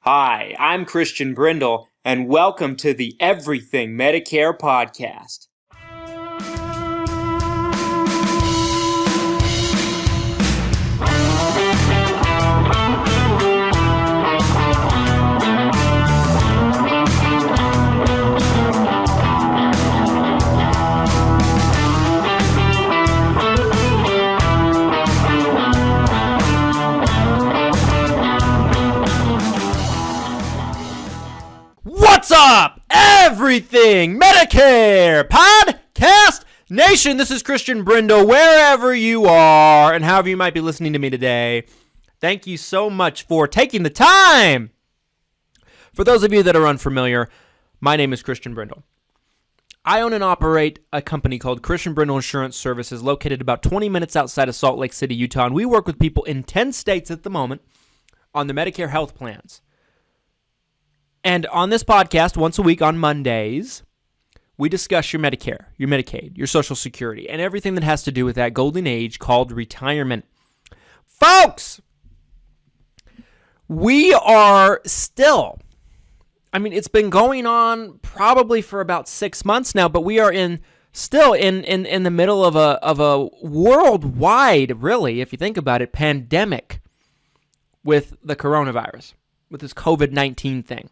Hi, I'm Christian Brindle, and welcome to the Everything Medicare Podcast. What's up, Everything Medicare Podcast Nation? This is Christian Brindle, wherever you are and however you might be listening to me today. Thank you so much for taking the time. For those of you that are unfamiliar, my name is Christian Brindle. I own and operate a company called Christian Brindle Insurance Services located about 20 minutes outside of Salt Lake City, Utah, and we work with people in 10 states at the moment on the Medicare health plans. And on this podcast, once a week on Mondays, we discuss your Medicare, your Medicaid, your Social Security, and everything that has to do with that golden age called retirement. Folks, we are still, it's been going on probably for about 6 months now, but we are still in the middle of a worldwide, really, if you think about it, pandemic with the coronavirus, with this COVID-19 thing.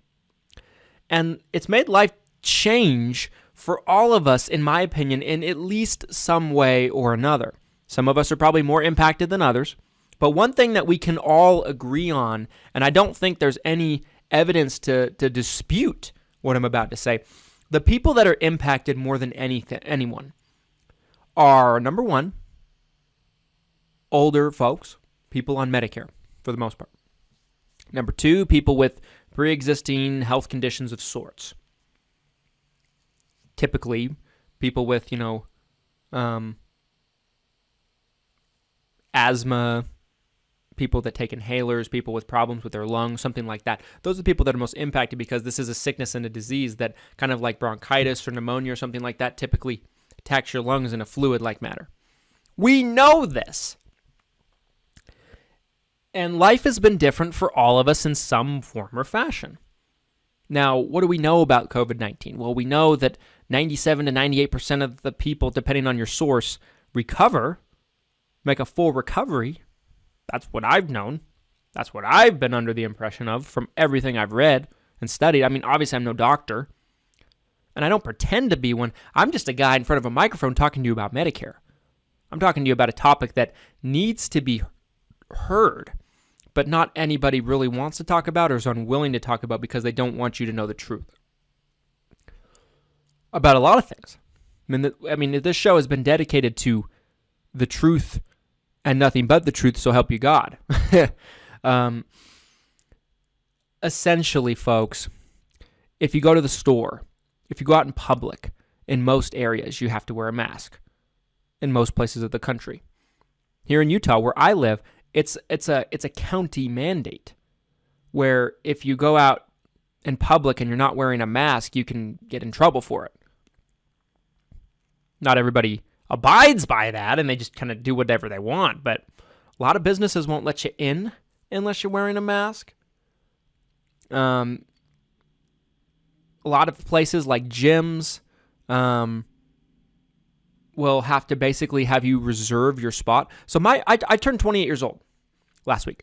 And it's made life change for all of us, in my opinion, in at least some way or another. Some of us are probably more impacted than others. But one thing that we can all agree on, and I don't think there's any evidence to dispute what I'm about to say, the people that are impacted more than anyone are, number one, older folks, people on Medicare, for the most part. Number two, people with pre-existing health conditions of sorts. Typically, people with, asthma, people that take inhalers, people with problems with their lungs, something like that. Those are the people that are most impacted because this is a sickness and a disease that kind of like bronchitis or pneumonia or something like that typically attacks your lungs in a fluid-like manner. We know this. And life has been different for all of us in some form or fashion. Now, what do we know about COVID-19? Well, we know that 97 to 98% of the people, depending on your source, recover, make a full recovery. That's what I've known. That's what I've been under the impression of from everything I've read and studied. Obviously, I'm no doctor, and I don't pretend to be one. I'm just a guy in front of a microphone talking to you about Medicare. I'm talking to you about a topic that needs to be heard, but not anybody really wants to talk about or is unwilling to talk about because they don't want you to know the truth about a lot of things. This show has been dedicated to the truth and nothing but the truth, so help you God. Essentially, folks, if you go to the store, if you go out in public, in most areas, you have to wear a mask in most places of the country. Here in Utah, where I live, it's a county mandate where if you go out in public and you're not wearing a mask, you can get in trouble for it. Not everybody abides by that, and they just kind of do whatever they want, but a lot of businesses won't let you in unless you're wearing a mask. A lot of places like gyms will have to basically have you reserve your spot. So I turned 28 years old last week.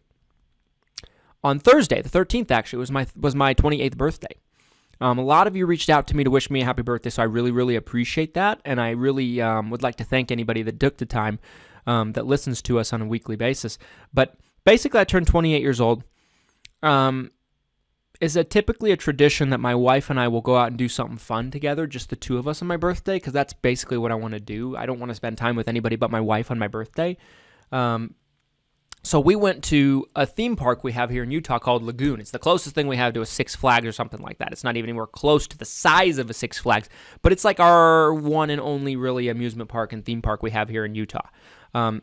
On Thursday, the 13th actually, was my 28th birthday. A lot of you reached out to me to wish me a happy birthday, so I really, really appreciate that, and I really would like to thank anybody that took the time that listens to us on a weekly basis. But basically, I turned 28 years old. Is typically a tradition that my wife and I will go out and do something fun together, just the two of us on my birthday, because that's basically what I want to do. I don't want to spend time with anybody but my wife on my birthday. So we went to a theme park we have here in Utah called Lagoon. It's the closest thing we have to a Six Flags or something like that. It's not even anywhere close to the size of a Six Flags, but it's like our one and only really amusement park and theme park we have here in Utah. I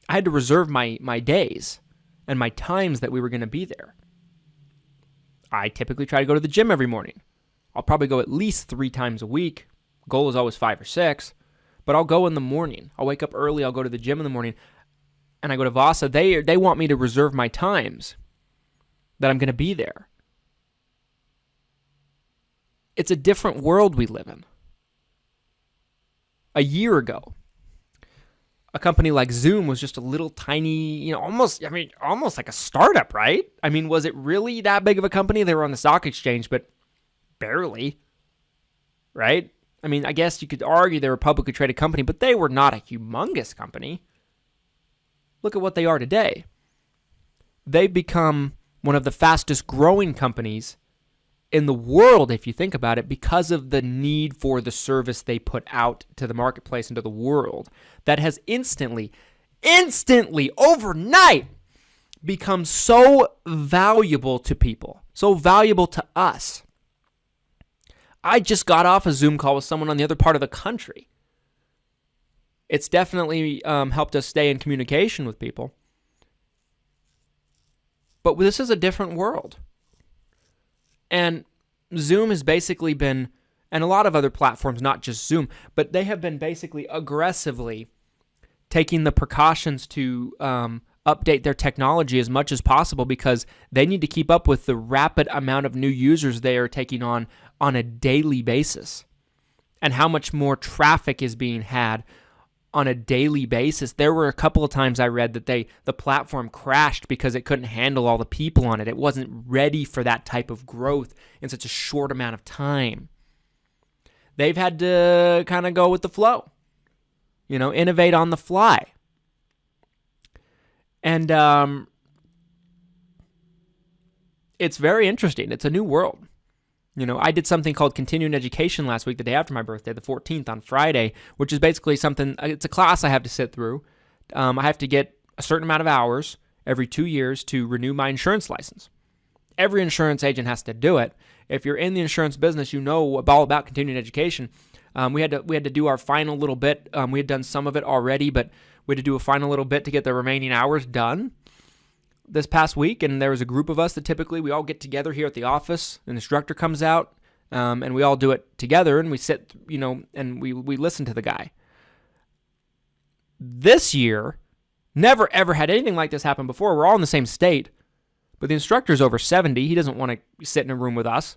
had to reserve my days and my times that we were going to be there. I typically try to go to the gym every morning. I'll probably go at least 3 times a week. Goal is always 5 or 6, but I'll go in the morning. I'll wake up early. I'll go to the gym in the morning. And I go to Vasa, they want me to reserve my times that I'm going to be there. It's a different world we live in. A year ago, a company like Zoom was just a little tiny, almost like a startup, right? I mean, was it really that big of a company? They were on the stock exchange, but barely, right? I mean, I guess you could argue they're a publicly traded company, but they were not a humongous company. Look at what they are today. They've become one of the fastest growing companies in the world, if you think about it, because of the need for the service they put out to the marketplace and to the world that has instantly, overnight, become so valuable to people, so valuable to us. I just got off a Zoom call with someone on the other part of the country. It's definitely helped us stay in communication with people. But this is a different world. And Zoom has basically been, and a lot of other platforms, not just Zoom, but they have been basically aggressively taking the precautions to update their technology as much as possible because they need to keep up with the rapid amount of new users they are taking on a daily basis and how much more traffic is being had on a daily basis. There were a couple of times I read that the platform crashed because it couldn't handle all the people on it. It wasn't ready for that type of growth in such a short amount of time. They've had to kind of go with the flow, innovate on the fly. And it's very interesting. It's a new world. I did something called continuing education last week, the day after my birthday, the 14th on Friday, which is basically it's a class I have to sit through. I have to get a certain amount of hours every 2 years to renew my insurance license. Every insurance agent has to do it. If you're in the insurance business, you know all about continuing education. We had to do our final little bit. We had done some of it already, but we had to do a final little bit to get the remaining hours done this past week, and there was a group of us that typically we all get together here at the office. An instructor comes out, and we all do it together, and we sit, and we listen to the guy. This year, never ever had anything like this happen before. We're all in the same state, but the instructor's over 70. He doesn't want to sit in a room with us,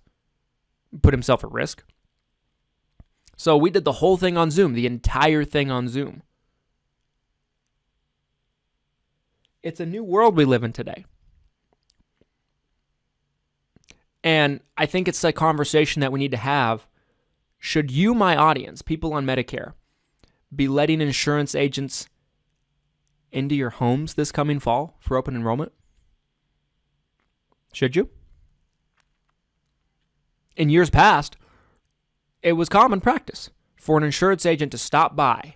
put himself at risk. So we did the whole thing on Zoom, the entire thing on Zoom. It's a new world we live in today. And I think it's a conversation that we need to have. Should you, my audience, people on Medicare, be letting insurance agents into your homes this coming fall for open enrollment? Should you? In years past, it was common practice for an insurance agent to stop by,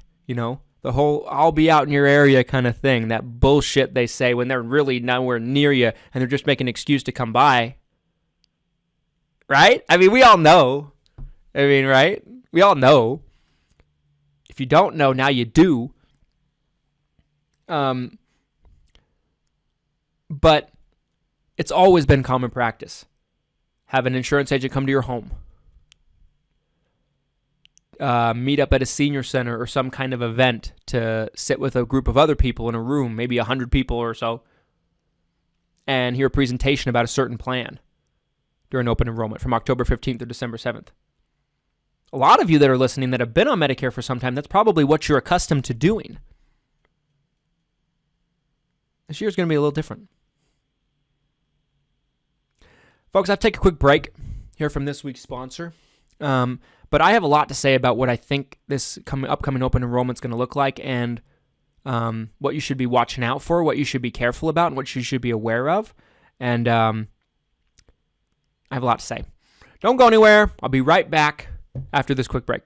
the whole I'll be out in your area kind of thing, that bullshit they say when they're really nowhere near you and they're just making an excuse to come by. Right? I mean, we all know. Right? We all know. If you don't know, now you do. But it's always been common practice. Have an insurance agent come to your home. Meet up at a senior center or some kind of event to sit with a group of other people in a room, maybe 100 people or so, and hear a presentation about a certain plan during open enrollment from October 15th to December 7th. A lot of you that are listening that have been on Medicare for some time, that's probably what you're accustomed to doing. This year's going to be a little different. Folks, I have to take a quick break here from this week's sponsor. But I have a lot to say about what I think this upcoming open enrollment is going to look like and what you should be watching out for, what you should be careful about, and what you should be aware of. And I have a lot to say. Don't go anywhere. I'll be right back after this quick break.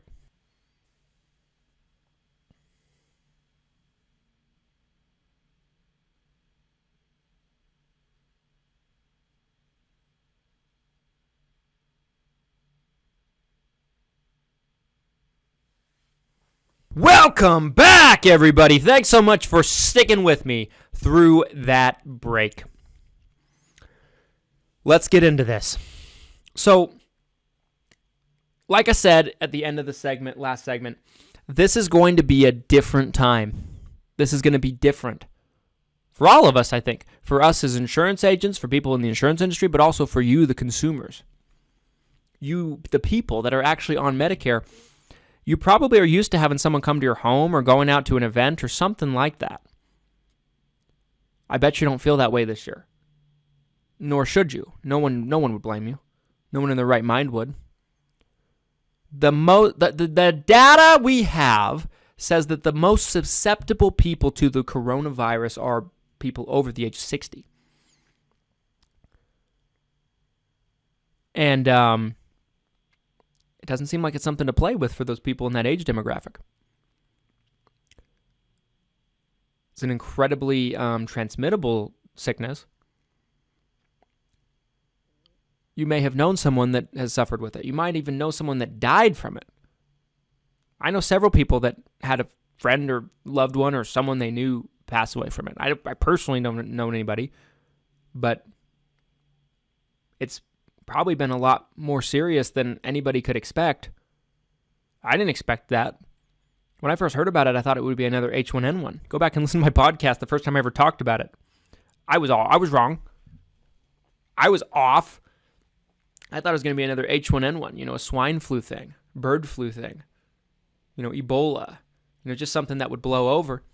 Welcome back, everybody. Thanks so much for sticking with me through that break. Let's get into this. So, like I said at the end of the last segment, this is going to be a different time. This is going to be different for all of us, I think. For us as insurance agents, for people in the insurance industry, but also for you, the consumers. the people that are actually on Medicare, you probably are used to having someone come to your home or going out to an event or something like that. I bet you don't feel that way this year. Nor should you. No one would blame you. No one in their right mind would. The data we have says that the most susceptible people to the coronavirus are people over the age of 60. And it doesn't seem like it's something to play with for those people in that age demographic. It's an incredibly transmittable sickness. You may have known someone that has suffered with it. You might even know someone that died from it. I know several people that had a friend or loved one or someone they knew pass away from it. I personally don't know anybody, but it's probably been a lot more serious than anybody could expect. I didn't expect that. When I first heard about it, I thought it would be another H1N1. Go back and listen to my podcast the first time I ever talked about it. I was wrong. I was off. I thought it was going to be another H1N1, a swine flu thing, bird flu thing, Ebola, just something that would blow over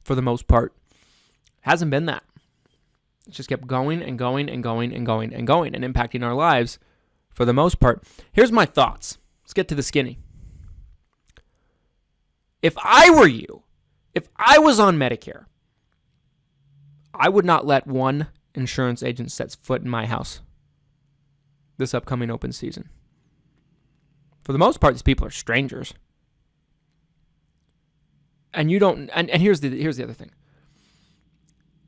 for the most part. Hasn't been that. It's just kept going and going and going and going and going and impacting our lives for the most part. Here's my thoughts. Let's get to the skinny. If I were you, if I was on Medicare, I would not let one insurance agent set foot in my house this upcoming open season. For the most part, these people are strangers. And you don't, and here's the other thing.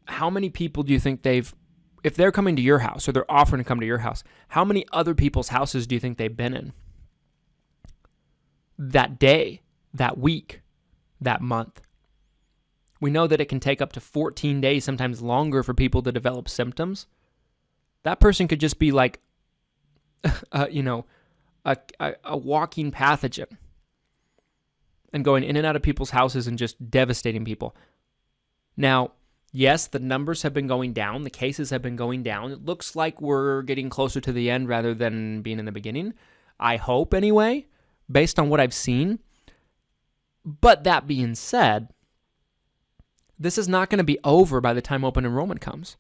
How many people do you think if they're coming to your house or they're offering to come to your house, how many other people's houses do you think they've been in? That day, that week, that month. We know that it can take up to 14 days, sometimes longer, for people to develop symptoms. That person could just be like, a walking pathogen and going in and out of people's houses and just devastating people. Now, yes, the numbers have been going down. The cases have been going down. It looks like we're getting closer to the end rather than being in the beginning. I hope, anyway, based on what I've seen. But that being said, this is not going to be over by the time open enrollment comes.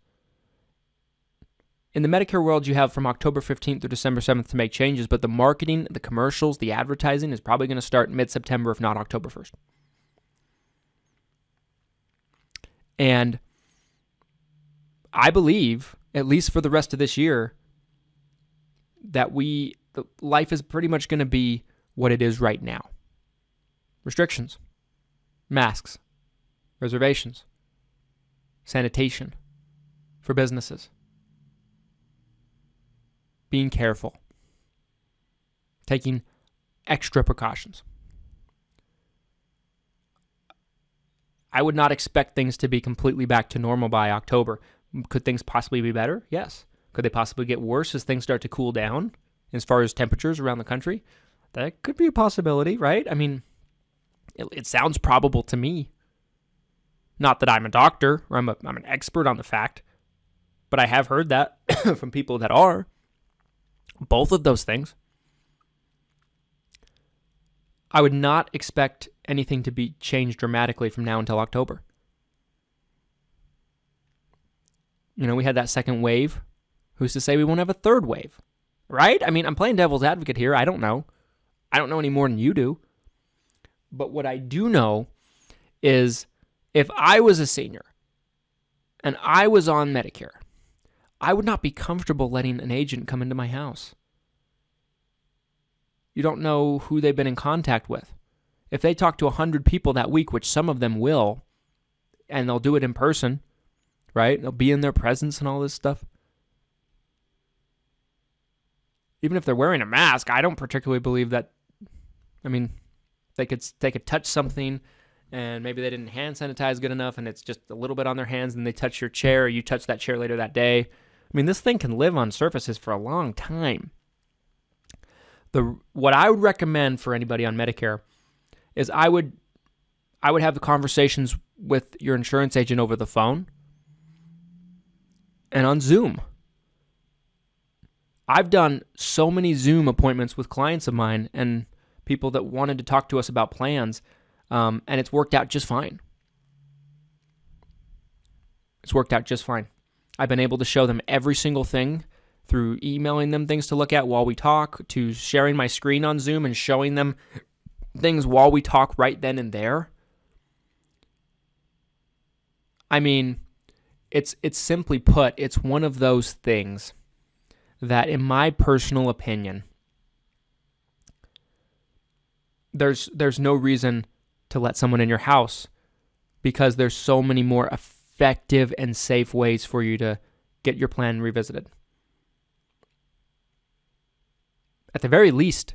In the Medicare world, you have from October 15th through December 7th to make changes, but the marketing, the commercials, the advertising is probably going to start mid-September, if not October 1st. And I believe, at least for the rest of this year, that life is pretty much going to be what it is right now. Restrictions, masks, reservations, sanitation for businesses, being careful, taking extra precautions. I would not expect things to be completely back to normal by October. Could things possibly be better? Yes. Could they possibly get worse as things start to cool down as far as temperatures around the country? That could be a possibility, right? I mean, it sounds probable to me. Not that I'm a doctor or I'm an expert on the fact, but I have heard that from people that are. Both of those things. I would not expect anything to be changed dramatically from now until October. We had that second wave. Who's to say we won't have a third wave? Right? I mean, I'm playing devil's advocate here. I don't know. I don't know any more than you do. But what I do know is if I was a senior and I was on Medicare, I would not be comfortable letting an agent come into my house. You don't know who they've been in contact with. If they talk to 100 people that week, which some of them will, and they'll do it in person, right? They'll be in their presence and all this stuff. Even if they're wearing a mask, I don't particularly believe that. I mean, they could touch something and maybe they didn't hand sanitize good enough and it's just a little bit on their hands and they touch your chair or you touch that chair later that day. I mean, this thing can live on surfaces for a long time. What I would recommend for anybody on Medicare is I would have the conversations with your insurance agent over the phone and on Zoom. I've done so many Zoom appointments with clients of mine and people that wanted to talk to us about plans, and it's worked out just fine. It's worked out just fine. I've been able to show them every single thing through emailing them things to look at while we talk, to sharing my screen on Zoom and showing them things while we talk right then and there. I mean, it's simply put, it's one of those things that, in my personal opinion, there's no reason to let someone in your house, because there's so many more effective and safe ways for you to get your plan revisited. At the very least,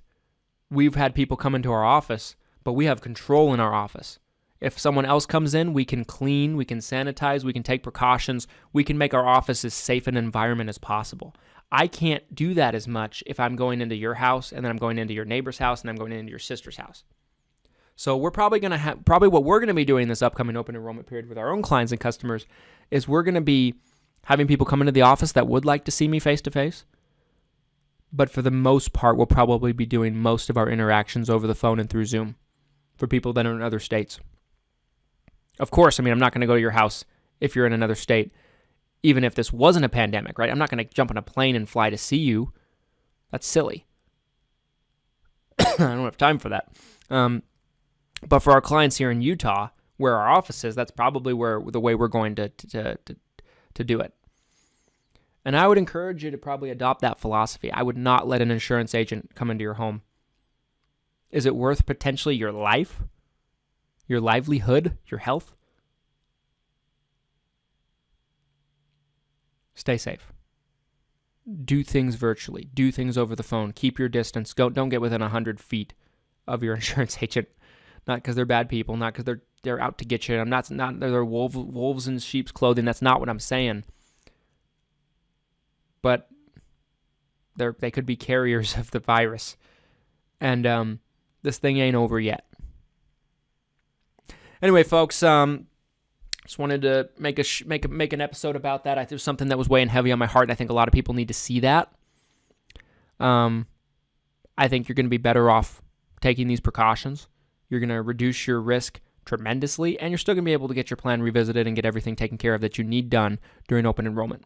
we've had people come into our office, but we have control in our office. If someone else comes in, we can clean, we can sanitize, we can take precautions, we can make our office as safe an environment as possible. I can't do that as much if I'm going into your house and then I'm going into your neighbor's house and I'm going into your sister's house. So we're probably going to have, what we're going to be doing this upcoming open enrollment period with our own clients and customers is we're going to be having people come into the office that would like to see me face to face. But for the most part, we'll probably be doing most of our interactions over the phone and through Zoom for people that are in other states. Of course, I mean, I'm not going to go to your house if you're in another state, even if this wasn't a pandemic, right? I'm not going to jump on a plane and fly to see you. That's silly. I don't have time for that. But for our clients here in Utah, where our office is, that's probably the way we're going to do it. And I would encourage you to probably adopt that philosophy. I would not let an insurance agent come into your home. Is it worth potentially your life, your livelihood, your health? Stay safe. Do things virtually. Do things over the phone. Keep your distance. Don't get within 100 feet of your insurance agent. Not because they're bad people. Not because they're out to get you. They're wolves in sheep's clothing. That's not what I'm saying. But they could be carriers of the virus, and this thing ain't over yet. Anyway, folks, just wanted to make an episode about that. There's something that was weighing heavy on my heart, and I think a lot of people need to see that. I think you're going to be better off taking these precautions. You're going to reduce your risk tremendously, and you're still going to be able to get your plan revisited and get everything taken care of that you need done during open enrollment.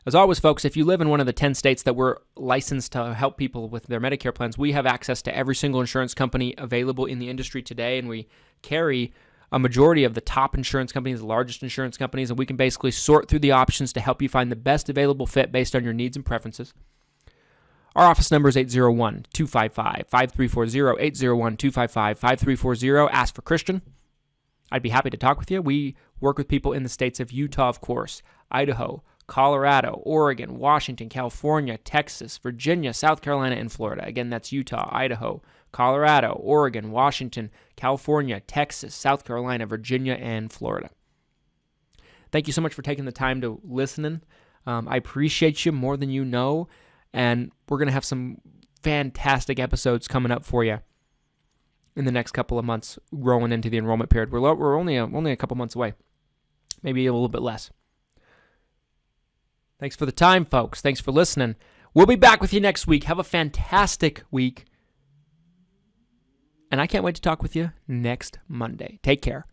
As always, folks, if you live in one of the 10 states that we're licensed to help people with their Medicare plans, we have access to every single insurance company available in the industry today, and we carry a majority of the top insurance companies, the largest insurance companies, and we can basically sort through the options to help you find the best available fit based on your needs and preferences. Our office number is 801-255-5340, 801-255-5340. Ask for Christian. I'd be happy to talk with you. We work with people in the states of Utah, of course, Idaho, Colorado, Oregon, Washington, California, Texas, Virginia, South Carolina, and Florida. Again, that's Utah, Idaho, Colorado, Oregon, Washington, California, Texas, South Carolina, Virginia, and Florida. Thank you so much for taking the time to listen. I appreciate you more than you know, and we're going to have some fantastic episodes coming up for you in the next couple of months, rolling into the enrollment period. We're only a couple months away, maybe a little bit less. Thanks for the time, folks. Thanks for listening. We'll be back with you next week. Have a fantastic week. And I can't wait to talk with you next Monday. Take care.